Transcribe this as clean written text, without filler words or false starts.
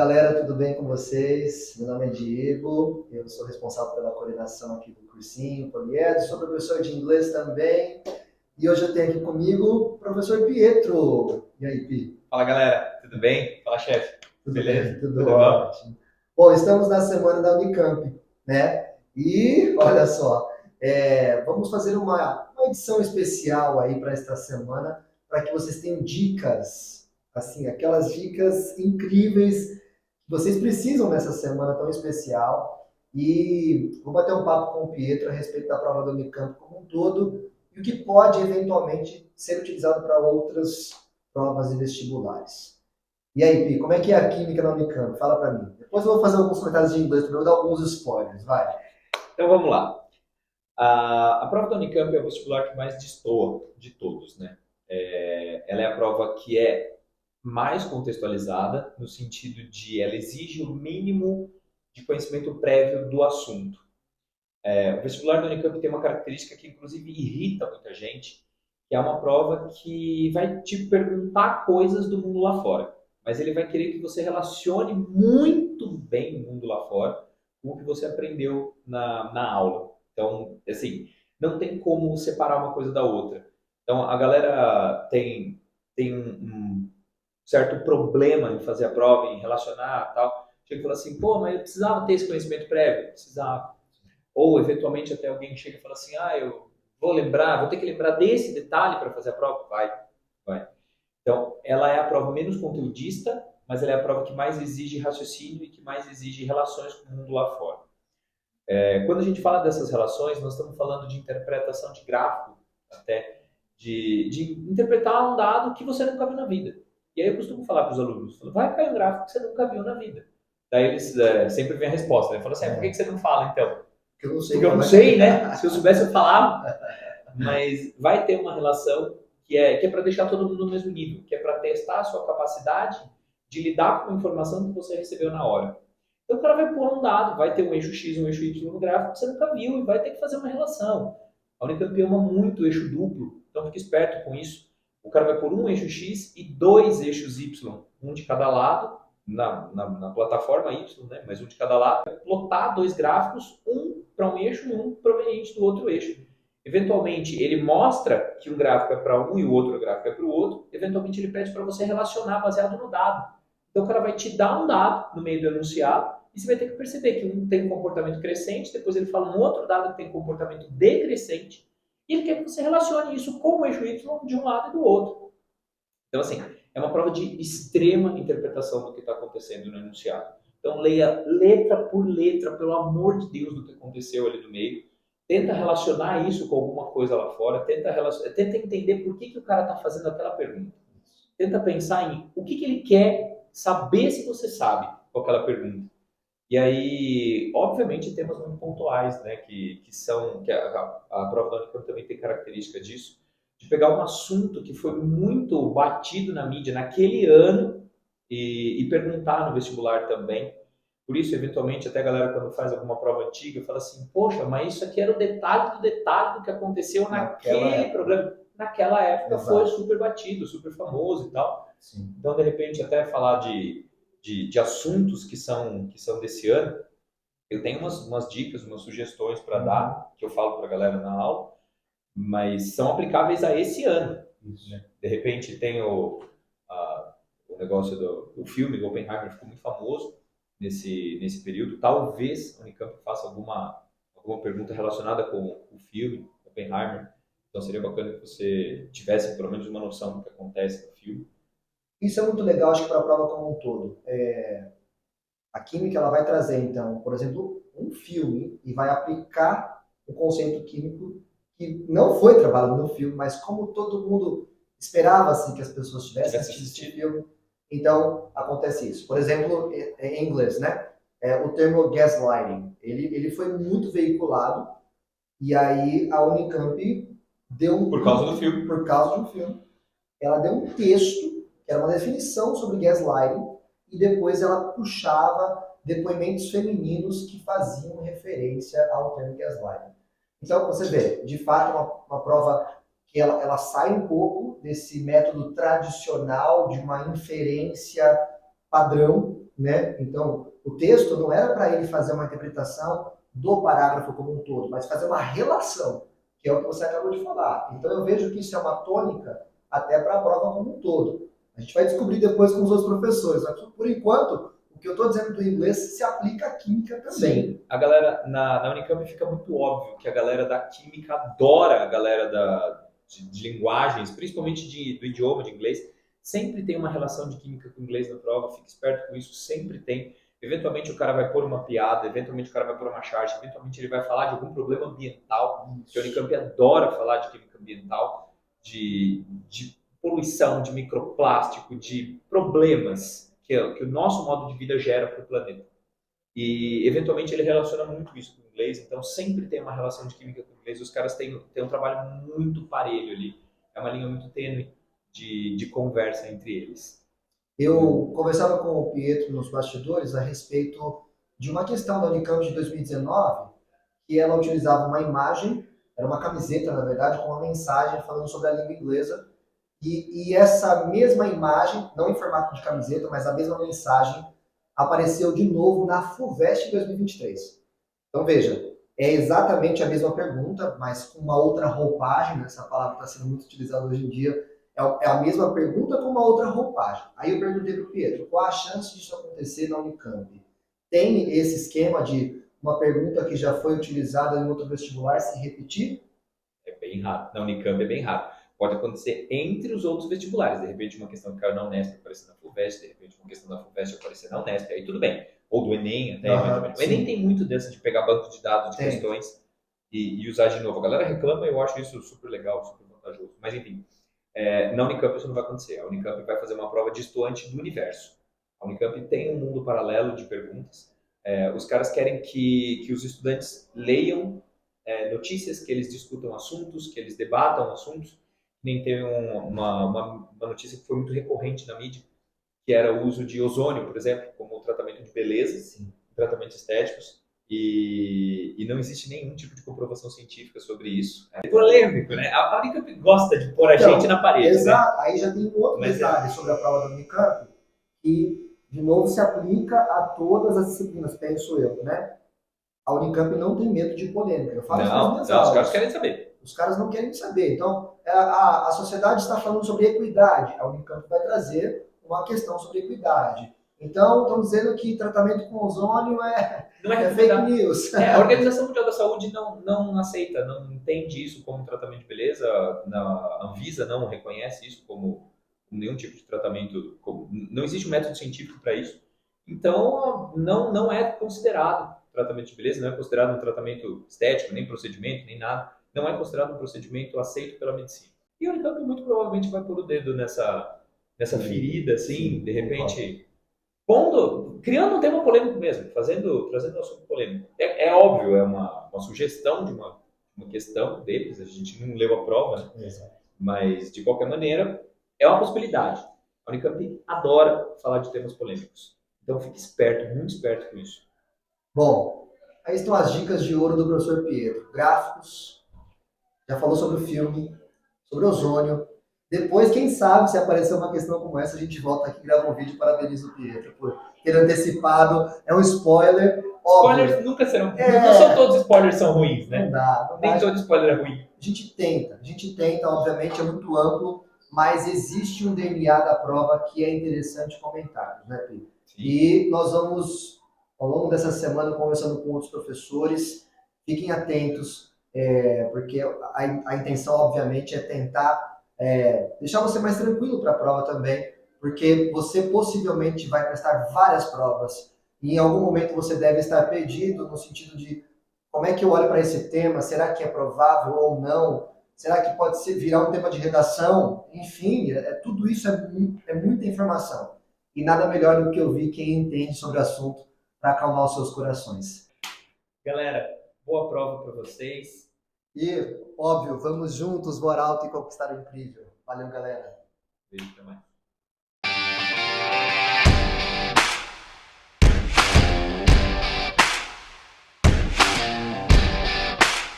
Galera, tudo bem com vocês? Meu nome é Diego, eu sou responsável pela coordenação aqui do cursinho Poliedro, sou professor de inglês também e hoje eu tenho aqui comigo o professor Pietro. E aí, Pi? Fala galera, tudo bem? Fala chefe, Tudo beleza? bem? Tudo Tudo bom? ótimo. Bom, estamos na semana da Unicamp, né? E olha só, vamos fazer uma edição especial aí para esta semana, para que vocês tenham dicas, assim, aquelas dicas incríveis que vocês precisam nessa semana tão especial. E vou bater um papo com o Pietro a respeito da prova da Unicamp como um todo e o que pode eventualmente ser utilizado para outras provas e vestibulares. E aí, Pi, como é que é a química na Unicamp? Fala pra mim. Depois eu vou fazer alguns comentários de inglês, também vou dar alguns spoilers, vai. Então vamos lá. A prova da Unicamp é o vestibular que mais destoa de todos, né? Ela é a prova que é mais contextualizada, no sentido de ela exige o mínimo de conhecimento prévio do assunto. O vestibular da Unicamp tem uma característica que inclusive irrita muita gente, que é uma prova que vai te perguntar coisas do mundo lá fora, mas ele vai querer que você relacione muito bem o mundo lá fora com o que você aprendeu na aula. Então, assim, não tem como separar uma coisa da outra. Então, a galera tem um certo problema em fazer a prova, em relacionar tal. Chega e fala assim, pô, mas eu precisava ter esse conhecimento prévio? Precisava. Ou, eventualmente, até alguém chega e fala assim, eu vou ter que lembrar desse detalhe para fazer a prova? Vai. Então, ela é a prova menos conteudista, mas ela é a prova que mais exige raciocínio e que mais exige relações com o mundo lá fora. Quando a gente fala dessas relações, nós estamos falando de interpretação de gráfico, até, de interpretar um dado que você nunca viu na vida. E aí eu costumo falar para os alunos, vai cair um gráfico que você nunca viu na vida. Daí eles sempre vêm a resposta, né? Falam assim, por que você não fala, então? Porque eu não sei Porque eu como não é que sei, né? é. Se eu soubesse, eu falava. Mas vai ter uma relação que é para deixar todo mundo no mesmo nível, que é para testar a sua capacidade de lidar com a informação que você recebeu na hora. Então o cara vai pôr um dado, vai ter um eixo X, um eixo Y no gráfico que você nunca viu e vai ter que fazer uma relação. A Unicamp ama muito eixo duplo, então fique esperto com isso. O cara vai pôr um eixo X e dois eixos Y, um de cada lado, na plataforma Y, né? Mas um de cada lado, vai plotar dois gráficos, um para um eixo e um proveniente do outro eixo. Eventualmente, ele mostra que um gráfico é para um e o outro gráfico é para o outro. Eventualmente, ele pede para você relacionar baseado no dado. Então, o cara vai te dar um dado no meio do enunciado e você vai ter que perceber que um tem um comportamento crescente, depois ele fala um outro dado que tem um comportamento decrescente, e ele quer que você relacione isso com o eixo Y de um lado e do outro. Então, assim, é uma prova de extrema interpretação do que está acontecendo no enunciado. Então, leia letra por letra, pelo amor de Deus, do que aconteceu ali no meio. Tenta relacionar isso com alguma coisa lá fora. Tenta entender por que o cara está fazendo aquela pergunta. Tenta pensar em o que ele quer saber se você sabe com aquela pergunta. E aí, obviamente, temas muito pontuais, né, que a prova da Unicamp também tem característica disso, de pegar um assunto que foi muito batido na mídia naquele ano e perguntar no vestibular também. Por isso, eventualmente, até a galera, quando faz alguma prova antiga, fala assim, poxa, mas isso aqui era o detalhe do que aconteceu Naquela naquele época. programa. Naquela época foi Exato. super batido, super famoso e tal. Sim. Então, de repente, até falar de assuntos que são desse ano, eu tenho umas dicas, umas sugestões para dar, que eu falo para a galera na aula, mas são aplicáveis a esse ano. Isso. Né? De repente, tem o negócio do filme do Oppenheimer, ficou muito famoso nesse período. Talvez a Unicamp faça alguma pergunta relacionada com o filme Oppenheimer. Então, seria bacana que você tivesse pelo menos uma noção do que acontece no filme. Isso é muito legal, acho que para a prova como um todo. A química ela vai trazer, então, por exemplo, um filme e vai aplicar o conceito químico que não foi trabalhado no filme, mas como todo mundo esperava assim, que as pessoas tivessem Tivesse assistido esse assistido. filme, então acontece isso. Por exemplo, em inglês, né? O termo gaslighting, ele foi muito veiculado e aí a Unicamp Por causa do filme. por causa de um filme, ela deu um texto, que era uma definição sobre gaslighting, e depois ela puxava depoimentos femininos que faziam referência ao termo gaslighting. Então, você vê, de fato, uma prova que ela sai um pouco desse método tradicional de uma inferência padrão né? Então, o texto não era para ele fazer uma interpretação do parágrafo como um todo, mas fazer uma relação, que é o que você acabou de falar. Então, eu vejo que isso é uma tônica até para a prova como um todo. A gente vai descobrir depois com os outros professores, mas por enquanto, o que eu estou dizendo do inglês se aplica à química também. Sim, a galera na Unicamp fica muito óbvio que a galera da química adora a galera de linguagens, principalmente do idioma, de inglês. Sempre tem uma relação de química com inglês na prova, fique esperto com isso, sempre tem. Eventualmente o cara vai pôr uma piada, eventualmente o cara vai pôr uma charge, eventualmente ele vai falar de algum problema ambiental, que a Unicamp adora falar de química ambiental, de poluição, de microplástico, de problemas que o nosso modo de vida gera para o planeta. E, eventualmente, ele relaciona muito isso com o inglês, então sempre tem uma relação de química com o inglês. Os caras têm um trabalho muito parelho ali. É uma linha muito tênue de conversa entre eles. Eu conversava com o Pietro nos bastidores a respeito de uma questão da Unicamp de 2019, que ela utilizava uma imagem, era uma camiseta, na verdade, com uma mensagem falando sobre a língua inglesa, e essa mesma imagem, não em formato de camiseta, mas a mesma mensagem, apareceu de novo na FUVEST 2023. Então, veja, é exatamente a mesma pergunta, mas com uma outra roupagem, né? Essa palavra está sendo muito utilizada hoje em dia, é a mesma pergunta com uma outra roupagem. Aí eu perguntei para o Pietro, qual a chance disso acontecer na Unicamp? Tem esse esquema de uma pergunta que já foi utilizada em outro vestibular se repetir? É bem raro. Na Unicamp é bem raro. Pode acontecer entre os outros vestibulares. De repente, uma questão que caiu na Unesp aparecer na FUVEST, de repente, uma questão da FUVEST aparecer na Unesp, aí tudo bem. Ou do Enem, até, eventualmente. O Enem tem muito dessa de pegar banco de dados de questões e usar de novo. A galera reclama e eu acho isso super legal, super vantajoso. Mas, enfim, na Unicamp isso não vai acontecer. A Unicamp vai fazer uma prova distoante do universo. A Unicamp tem um mundo paralelo de perguntas. Os caras querem que os estudantes leiam notícias, que eles discutam assuntos, que eles debatam assuntos. Nem teve uma notícia que foi muito recorrente na mídia, que era o uso de ozônio, por exemplo, como tratamento de beleza, tratamentos estéticos, e não existe nenhum tipo de comprovação científica sobre isso. É polêmico, né? A Unicamp gosta de pôr a gente na parede, exato. né? Aí já tem um outro detalhe sobre a prova da Unicamp, que, de novo, se aplica a todas as disciplinas, penso eu, né? A Unicamp não tem medo de polêmica. Eu falo isso nas minhas aulas. Os caras querem saber. Os caras não querem saber. Então, a sociedade está falando sobre equidade. A Unicamp vai trazer uma questão sobre equidade. Então, estão dizendo que tratamento com ozônio não é fake news. A Organização Mundial da Saúde não aceita, não entende isso como tratamento de beleza. A Anvisa não reconhece isso como nenhum tipo de tratamento. Não existe um método científico para isso. Então, não é considerado tratamento de beleza, não é considerado um tratamento estético, nem procedimento, nem nada. Não é considerado um procedimento aceito pela medicina. E a Unicamp muito provavelmente vai pôr o dedo nessa ferida, assim, de repente, criando um tema polêmico mesmo, trazendo um assunto polêmico. É óbvio, é uma sugestão de uma questão deles, a gente não leu a prova, né? Mas, de qualquer maneira, é uma possibilidade. A Unicamp adora falar de temas polêmicos. Então, fique esperto, muito esperto com isso. Bom, aí estão as dicas de ouro do professor Pietro. Gráficos, já falou sobre o filme, sobre ozônio. Depois, quem sabe, se aparecer uma questão como essa, a gente volta aqui e grava um vídeo e parabeniza o Pietro por ter antecipado. É um spoiler, óbvio. Spoilers nunca serão... Não são todos os spoilers são ruins, né? Não dá. Nem todo spoiler é ruim. A gente tenta, obviamente, é muito amplo, mas existe um DNA da prova que é interessante comentar, né, Pi? E nós vamos, ao longo dessa semana, conversando com outros professores. Fiquem atentos, porque a intenção, obviamente, é tentar deixar você mais tranquilo para a prova também, porque você possivelmente vai prestar várias provas e em algum momento você deve estar perdido no sentido de como é que eu olho para esse tema, será que é provável ou não? Será que pode virar um tema de redação? Enfim, tudo isso é muita informação. E nada melhor do que ouvir quem entende sobre o assunto para acalmar os seus corações. Galera, boa prova para vocês. E, óbvio, vamos juntos, voar alto e conquistar o incrível. Valeu, galera. Beijo, até mais.